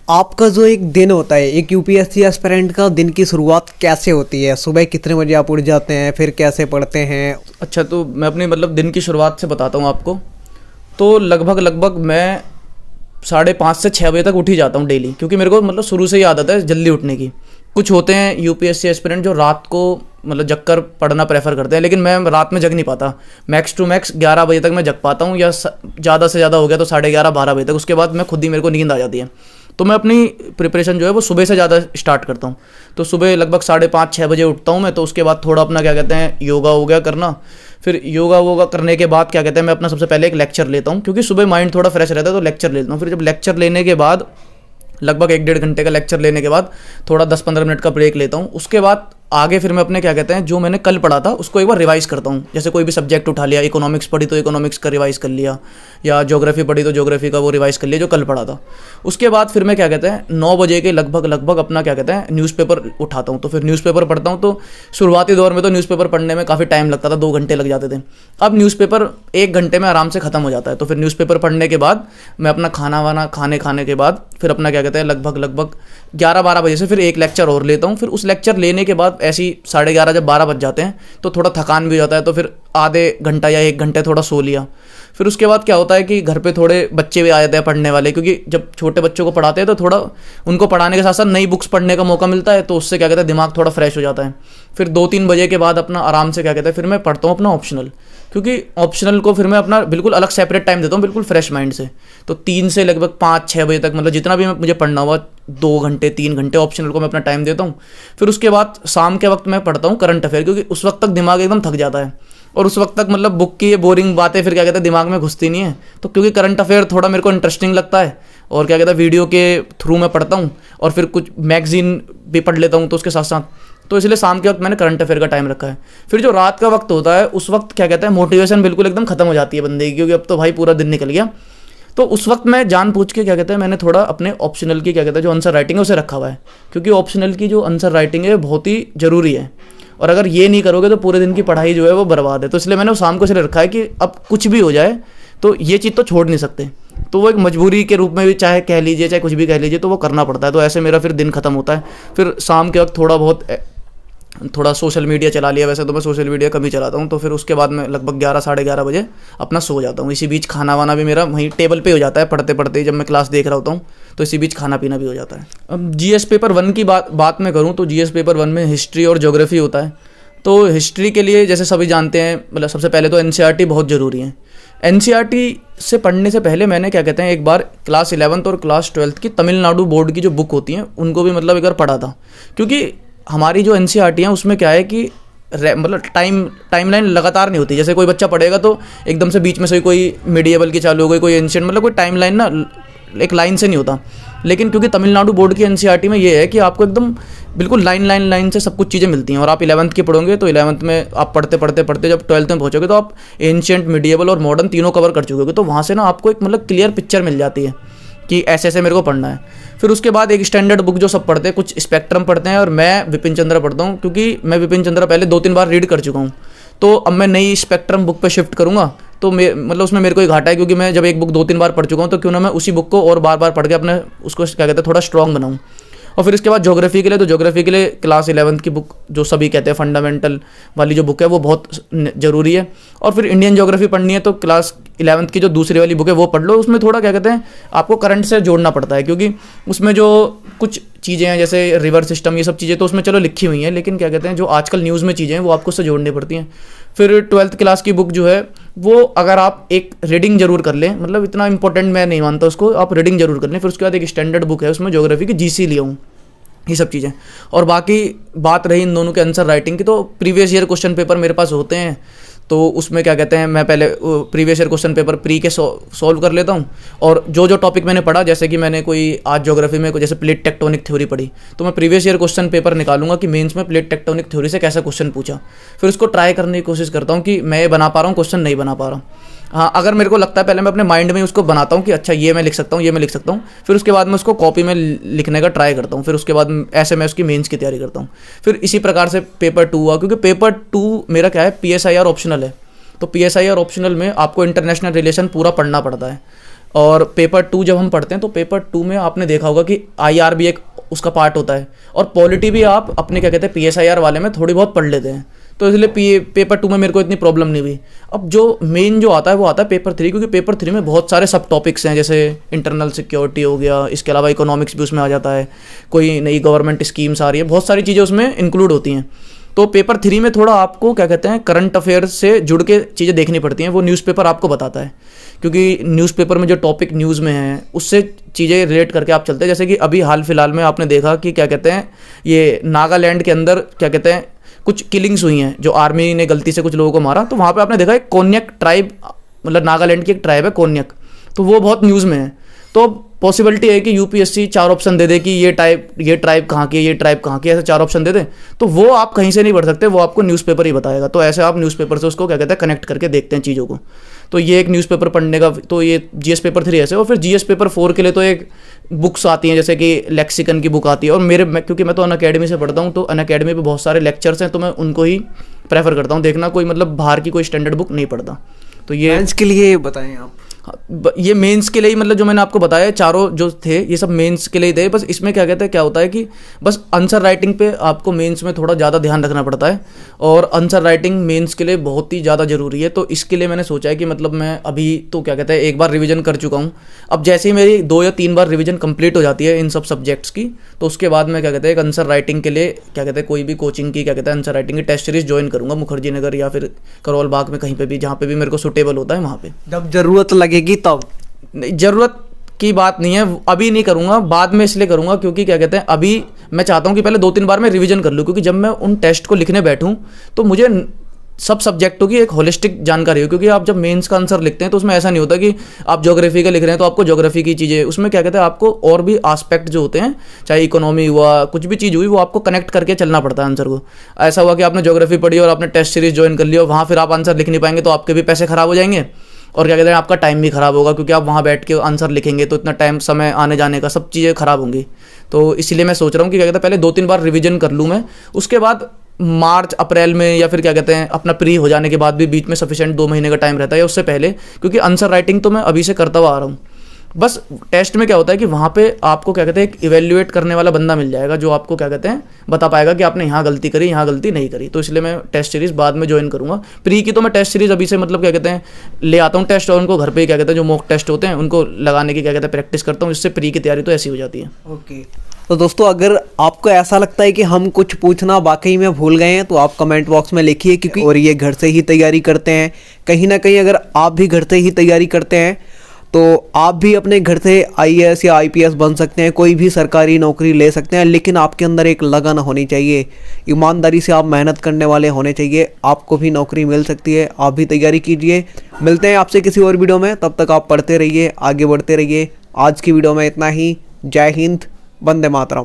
आपका जो एक दिन होता है एक यूपीएससी एस्पिरेंट का दिन की शुरुआत कैसे होती है? सुबह कितने बजे आप उठ जाते हैं, फिर कैसे पढ़ते हैं? अच्छा, तो मैं अपनी दिन की शुरुआत से बताता हूँ आपको। तो लगभग मैं 5:30 से 6 बजे तक उठ ही जाता हूँ डेली, क्योंकि मेरे को शुरू से ही आदत है जल्दी उठने की। कुछ होते हैं यूपीएससी एस्पिरेंट जो रात को जग कर पढ़ना प्रेफर करते हैं, लेकिन मैं रात में जग नहीं पाता। मैक्स टू मैक्स 11 बजे तक मैं जग पाता हूँ, या ज़्यादा से ज़्यादा हो गया तो 11:30-12 बजे तक। उसके बाद मैं खुद ही मेरे को नींद आ जाती है। तो मैं अपनी प्रिपरेशन जो है वो सुबह से ज़्यादा स्टार्ट करता हूँ। तो सुबह लगभग 5:30-6 बजे उठता हूँ मैं। तो उसके बाद थोड़ा अपना योगा हो गया करना। फिर योगा वोगा करने के बाद मैं अपना सबसे पहले एक लेक्चर लेता हूँ, क्योंकि सुबह माइंड थोड़ा फ्रेश रहता है, तो लेक्चर लेता हूँ। फिर जब लेक्चर लेने के बाद लगभग 1-1.5 घंटे का लेक्चर लेने के बाद थोड़ा 10-15 मिनट का ब्रेक लेता हूँ। उसके बाद आगे फिर मैं अपने जो मैंने कल पढ़ा था उसको एक बार रिवाइज करता हूँ। जैसे कोई भी सब्जेक्ट उठा लिया, इकोनॉमिक्स पढ़ी तो इकोनॉमिक्स का रिवाइज कर लिया, या ज्योग्राफी पढ़ी तो ज्योग्राफी का वो रिवाइज कर लिया जो कल पढ़ा था। उसके बाद फिर मैं 9 बजे के लगभग अपना न्यूज़पेपर उठाता हूँ। तो फिर न्यूज़पेपर पढ़ता हूँ। तो शुरुआती दौर में तो न्यूज़पेपर पढ़ने में काफ़ी टाइम लगता था, 2 घंटे लग जाते थे। अब न्यूज़पेपर 1 घंटे में आराम से ख़त्म हो जाता है। तो फिर न्यूज़पेपर पढ़ने के बाद मैं अपना खाना वाना खाने के बाद फिर अपना लगभग 11-12 बजे से फिर एक लेक्चर और लेता हूँ। फिर उस लेक्चर लेने के बाद ऐसे ही 11:30 जब 12 बज जाते हैं तो थोड़ा थकान भी हो जाता है, तो फिर आधे घंटा या 1 घंटे थोड़ा सो लिया। फिर उसके बाद क्या होता है कि घर पे थोड़े बच्चे भी आ जाते हैं पढ़ने वाले, क्योंकि जब छोटे बच्चों को पढ़ाते हैं तो थोड़ा उनको पढ़ाने के साथ साथ नई बुक्स पढ़ने का मौका मिलता है, तो उससे दिमाग थोड़ा फ्रेश हो जाता है। फिर 2-3 बजे के बाद अपना आराम से फिर मैं पढ़ता हूँ अपना ऑप्शनल, क्योंकि ऑप्शनल को फिर मैं अपना बिल्कुल अलग सेपरेट टाइम देता हूँ, बिल्कुल फ्रेश माइंड से। तो 3 से लगभग 5-6 बजे तक जितना भी मुझे पढ़ना हुआ, 2 घंटे 3 घंटे ऑप्शनल को मैं अपना टाइम देता हूँ। फिर उसके बाद शाम के वक्त मैं पढ़ता हूँ करंट अफेयर, क्योंकि उस वक्त तक दिमाग एकदम थक जाता है, और उस वक्त तक बुक की ये बोरिंग बातें फिर दिमाग में घुसती नहीं है। तो क्योंकि करंट अफेयर थोड़ा मेरे को इंटरेस्टिंग लगता है, और वीडियो के थ्रू मैं पढ़ता हूँ, और फिर कुछ मैगजीन भी पढ़ लेता हूँ तो उसके साथ साथ। तो इसलिए शाम के वक्त मैंने करंट अफेयर का टाइम रखा है। फिर जो रात का वक्त होता है उस वक्त मोटिवेशन बिल्कुल एकदम खत्म हो जाती है बंदे की, क्योंकि अब तो भाई पूरा दिन निकल गया। तो उस वक्त मैं जान पूछ के मैंने थोड़ा अपने ऑप्शनल की जो आंसर राइटिंग है उसे रखा हुआ है, क्योंकि ऑप्शनल की जो आंसर राइटिंग है बहुत ही ज़रूरी है, और अगर ये नहीं करोगे तो पूरे दिन की पढ़ाई जो है वो बर्बाद है। तो इसलिए मैंने शाम को इसलिए रखा है कि अब कुछ भी हो जाए तो ये चीज़ तो छोड़ नहीं सकते। तो वो एक मजबूरी के रूप में भी चाहे कह लीजिए, चाहे कुछ भी कह लीजिए, तो वो करना पड़ता है। तो ऐसे मेरा फिर दिन खत्म होता है। फिर शाम के वक्त थोड़ा सोशल मीडिया चला लिया। वैसे तो मैं सोशल मीडिया कम ही चलाता हूँ। तो फिर उसके बाद मैं लगभग 11-11:30 बजे अपना सो जाता हूँ। इसी बीच खाना वाना भी मेरा वहीं टेबल पे हो जाता है, पढ़ते पढ़ते जब मैं क्लास देख रहा होता हूँ, तो इसी बीच खाना पीना भी हो जाता है। अब जीएस पेपर 1 की बात मैं करूँ तो जीएस पेपर 1 में हिस्ट्री और ज्योग्राफी होता है। तो हिस्ट्री के लिए जैसे सभी जानते हैं, सबसे पहले तो एनसीईआरटी बहुत ज़रूरी है। एनसीईआरटी से पढ़ने से पहले मैंने एक बार क्लास 11th और क्लास 12th की तमिलनाडु बोर्ड की जो बुक होती हैं उनको भी एक बार पढ़ा था, क्योंकि हमारी जो एनसीईआरटी है उसमें क्या है कि टाइमलाइन लगातार नहीं होती। जैसे कोई बच्चा पढ़ेगा तो एकदम से बीच में से कोई मिडिएवल की चालू हो गई, कोई एंशिएंट, कोई टाइमलाइन ना एक लाइन से नहीं होता। लेकिन क्योंकि तमिलनाडु बोर्ड की एनसीईआरटी में ये है कि आपको एकदम बिल्कुल लाइन से सब कुछ चीज़ें मिलती हैं। और आप 11th की पढ़ोगे तो 11th में आप पढ़ते जब 12th में पहुँचोगे तो आप एंशिएंट, मिडिएवल और मॉडर्न तीनों कवर कर चुके हो। तो वहाँ से ना आपको एक क्लियर पिक्चर मिल जाती है कि ऐसे ऐसे मेरे को पढ़ना है। फिर उसके बाद एक स्टैंडर्ड बुक जो सब पढ़ते हैं, कुछ स्पेक्ट्रम पढ़ते हैं, और मैं विपिन चंद्रा पढ़ता हूँ, क्योंकि मैं विपिन चंद्रा पहले 2-3 बार रीड कर चुका हूँ। तो अब मैं नई स्पेक्ट्रम बुक पे शिफ्ट करूँगा तो उसमें मेरे को ही घाटा है, क्योंकि मैं जब एक बुक 2-3 बार पढ़ चुका हूँ तो क्यों ना मैं उसी बुक को और बार पढ़ के अपने उसको थोड़ा स्ट्रॉन्ग बनाऊँ। और फिर इसके बाद ज्योग्राफी के लिए क्लास 11th की बुक जो सभी कहते हैं फंडामेंटल वाली जो बुक है वो बहुत ज़रूरी है। और फिर इंडियन ज्योग्राफी पढ़नी है तो क्लास 11th की जो दूसरी वाली बुक है वो पढ़ लो। उसमें थोड़ा आपको करंट से जोड़ना पड़ता है, क्योंकि उसमें जो कुछ चीज़ें हैं जैसे रिवर सिस्टम, ये सब चीज़ें तो उसमें चलो लिखी हुई हैं, लेकिन जो आजकल न्यूज़ में चीज़ें हैं वो आपको उससे जोड़नी पड़ती हैं। फिर 12th क्लास की बुक जो है वो अगर आप एक रीडिंग जरूर कर लें, इतना इंपॉर्टेंट मैं नहीं मानता उसको, आप रीडिंग जरूर कर लें। फिर उसके बाद एक स्टैंडर्ड बुक है उसमें ज्योग्राफी की जीसी लिया हूँ, ये सब चीज़ें। और बाकी बात रही इन दोनों के आंसर राइटिंग की, तो प्रीवियस ईयर क्वेश्चन पेपर मेरे पास होते हैं। तो उसमें मैं पहले previous year question paper pre के सॉल्व कर लेता हूँ। और जो टॉपिक मैंने पढ़ा, जैसे कि मैंने कोई आज ज्योग्राफी में जैसे प्लेट टेक्टोनिक थ्योरी पढ़ी, तो मैं प्रीवियस ईयर क्वेश्चन पेपर निकालूंगा कि मेंस में प्लेट टेक्टोनिक थ्योरी से कैसा क्वेश्चन पूछा। फिर उसको ट्राई करने की कोशिश करता हूँ कि मैं ये बना पा रहा हूँ, क्वेश्चन नहीं बना पा रहा हूँ। हाँ, अगर मेरे को लगता है पहले मैं अपने माइंड में उसको बनाता हूँ कि अच्छा ये मैं लिख सकता हूँ, फिर उसके बाद मैं उसको कॉपी में लिखने का ट्राई करता हूँ। फिर उसके बाद ऐसे मैं उसकी मेंस की तैयारी करता हूँ। फिर इसी प्रकार से पेपर 2 हुआ, क्योंकि पेपर 2 मेरा पीएसआईआर ऑप्शनल है। तो पीएसआईआर ऑप्शनल में आपको इंटरनेशनल रिलेशन पूरा पढ़ना पड़ता है। और पेपर 2 जब हम पढ़ते हैं तो पेपर 2 में आपने देखा होगा कि IR भी एक उसका पार्ट होता है, और पॉलिटी भी आप अपने क्या कहते हैं PSIR वाले में थोड़ी बहुत पढ़ लेते हैं, तो इसलिए पेपर 2 में मेरे को इतनी प्रॉब्लम नहीं हुई। अब जो मेन जो आता है वो आता है पेपर 3, क्योंकि पेपर 3 में बहुत सारे सब टॉपिक्स हैं, जैसे इंटरनल सिक्योरिटी हो गया, इसके अलावा इकोनॉमिक्स भी उसमें आ जाता है, कोई नई गवर्नमेंट स्कीम्स आ रही है, बहुत सारी चीज़ें उसमें इंक्लूड होती हैं। तो पेपर 3 में थोड़ा आपको क्या कहते हैं करंट अफेयर्स से जुड़ के चीज़ें देखनी पड़ती हैं, वो न्यूज़पेपर आपको बताता है, क्योंकि न्यूज़पेपर में जो टॉपिक न्यूज़ में है उससे चीज़ें रिलेट करके आप चलते हैं। जैसे कि अभी हाल फिलहाल में आपने देखा कि क्या कहते हैं ये नागालैंड के अंदर क्या कहते हैं कुछ किलिंग्स हुई हैं, जो आर्मी ने गलती से कुछ लोगों को मारा, तो वहाँ पे आपने देखा एक कोन्यक ट्राइब, मतलब नागालैंड की एक ट्राइब है कोन्यक, तो वो बहुत न्यूज़ में है। तो पॉसिबिलिटी है कि यूपीएससी 4 ऑप्शन दे दे कि ये ट्राइब कहाँ की है, ये ट्राइब कहाँ की है, ऐसे 4 ऑप्शन दे दे, तो वो आप कहीं से नहीं पढ़ सकते, वो आपको न्यूज़पेपर ही बताएगा। तो ऐसे आप न्यूज़पेपर से उसको क्या कहते हैं कनेक्ट करके देखते हैं चीज़ों को। तो ये एक न्यूज़पेपर पढ़ने का, तो ये GS पेपर 3 ऐसे। और फिर GS पेपर 4 के लिए तो एक बुक्स आती हैं, जैसे कि लेक्सिकन की बुक आती है, और क्योंकि मैं तो अनअकैडमी से पढ़ता हूँ, तो अनअकैडमी पे बहुत सारे लेक्चर्स हैं, तो मैं उनको ही प्रेफर करता हूँ देखना, कोई मतलब बाहर की कोई स्टैंडर्ड बुक नहीं पढ़ता। तो ये मेंस के लिए बताएं आप। ये मेंस के लिए ही, मतलब जो मैंने आपको बताया चारों जो थे ये सब मेंस के लिए थे। बस इसमें क्या कहते हैं क्या होता है कि बस आंसर राइटिंग पे आपको मेंस में थोड़ा ज़्यादा ध्यान रखना पड़ता है, और आंसर राइटिंग मेंस के लिए बहुत ही ज़्यादा ज़रूरी है। तो इसके लिए मैंने सोचा है कि मतलब मैं अभी तो क्या कहते हैं एक बार रिवीजन कर चुका हूँ, अब जैसे ही मेरी 2 या 3 बार रिवीजन कंप्लीट हो जाती है इन सब सब्जेक्ट्स की, तो उसके बाद मैं क्या कहते हैं एक आंसर राइटिंग के लिए क्या कहते हैं कोई भी कोचिंग की क्या कहते हैं आंसर राइटिंग की टेस्ट सीरीज ज्वाइन करूँगा, मुखर्जी नगर या फिर करोल बाग में, कहीं पर भी जहाँ पर भी मेरे को सुटेबल होता है वहाँ पर। जब ज़रूरत लगेगी तब? ज़रूरत की बात नहीं है, अभी नहीं करूँगा, बाद में इसलिए करूँगा क्योंकि क्या कहते हैं अभी मैं चाहता हूँ कि पहले 2-3 बार मैं रिवीजन कर लूँ, क्योंकि जब मैं उन टेस्ट को लिखने बैठूँ तो मुझे सब सब्जेक्टों की एक होलिस्टिक जानकारी हो। क्योंकि आप जब मेंस का आंसर लिखते हैं तो उसमें ऐसा नहीं होता कि आप ज्योग्राफी का लिख रहे हैं तो आपको ज्योग्राफी की चीज़ें, उसमें क्या कहते हैं आपको और भी आस्पेक्ट जो होते हैं, चाहे इकोनॉमी हुआ, कुछ भी चीज़ हुई, वो आपको कनेक्ट करके चलना पड़ता है आंसर को। ऐसा हुआ कि आपने ज्योग्राफी पढ़ी और आपने टेस्ट सीरीज ज्वाइन कर लिया, वहाँ फिर आप आंसर लिख नहीं पाएंगे, तो आपके भी पैसे खराब हो जाएंगे, और क्या कहते हैं आपका टाइम भी ख़राब होगा, क्योंकि आप वहाँ बैठ के आंसर लिखेंगे तो इतना टाइम, समय आने जाने का, सब चीज़ें ख़राब होंगी। तो इसीलिए मैं सोच रहा हूँ कि क्या कहते हैं पहले 2-3 बार रिवीजन कर लूँ मैं, उसके बाद मार्च अप्रैल में या फिर क्या कहते हैं अपना प्री हो जाने के बाद भी बीच में सफिशिएंट 2 महीने का टाइम रहता है, या उससे पहले, क्योंकि आंसर राइटिंग तो मैं अभी से करता हुआ आ रहा हूँ। बस टेस्ट में क्या होता है कि वहाँ पे आपको क्या कहते हैं एक इवेल्युएट करने वाला बंदा मिल जाएगा, जो आपको क्या कहते हैं बता पाएगा कि आपने यहाँ गलती करी, यहाँ गलती नहीं करी। तो इसलिए मैं टेस्ट सीरीज़ बाद में ज्वाइन करूँगा। प्री की तो मैं टेस्ट सीरीज़ अभी से मतलब क्या कहते हैं ले आता हूँ टेस्ट, और उनको घर पे ही क्या कहते हैं जो मॉक टेस्ट होते हैं उनको लगाने की क्या कहते हैं प्रैक्टिस करता हूँ, इससे प्री की तैयारी तो ऐसी हो जाती है। ओके, तो दोस्तों अगर आपको ऐसा लगता है कि हम कुछ पूछना वाकई में भूल गए हैं तो आप कमेंट बॉक्स में लिखिए, क्योंकि और ये घर से ही तैयारी करते हैं, कहीं ना कहीं अगर आप भी घर से ही तैयारी करते हैं तो आप भी अपने घर से IAS या IPS बन सकते हैं, कोई भी सरकारी नौकरी ले सकते हैं, लेकिन आपके अंदर एक लगन होनी चाहिए, ईमानदारी से आप मेहनत करने वाले होने चाहिए, आपको भी नौकरी मिल सकती है। आप भी तैयारी कीजिए। मिलते हैं आपसे किसी और वीडियो में, तब तक आप पढ़ते रहिए, आगे बढ़ते रहिए। आज की वीडियो में इतना ही। जय हिंद, वंदे मातरम।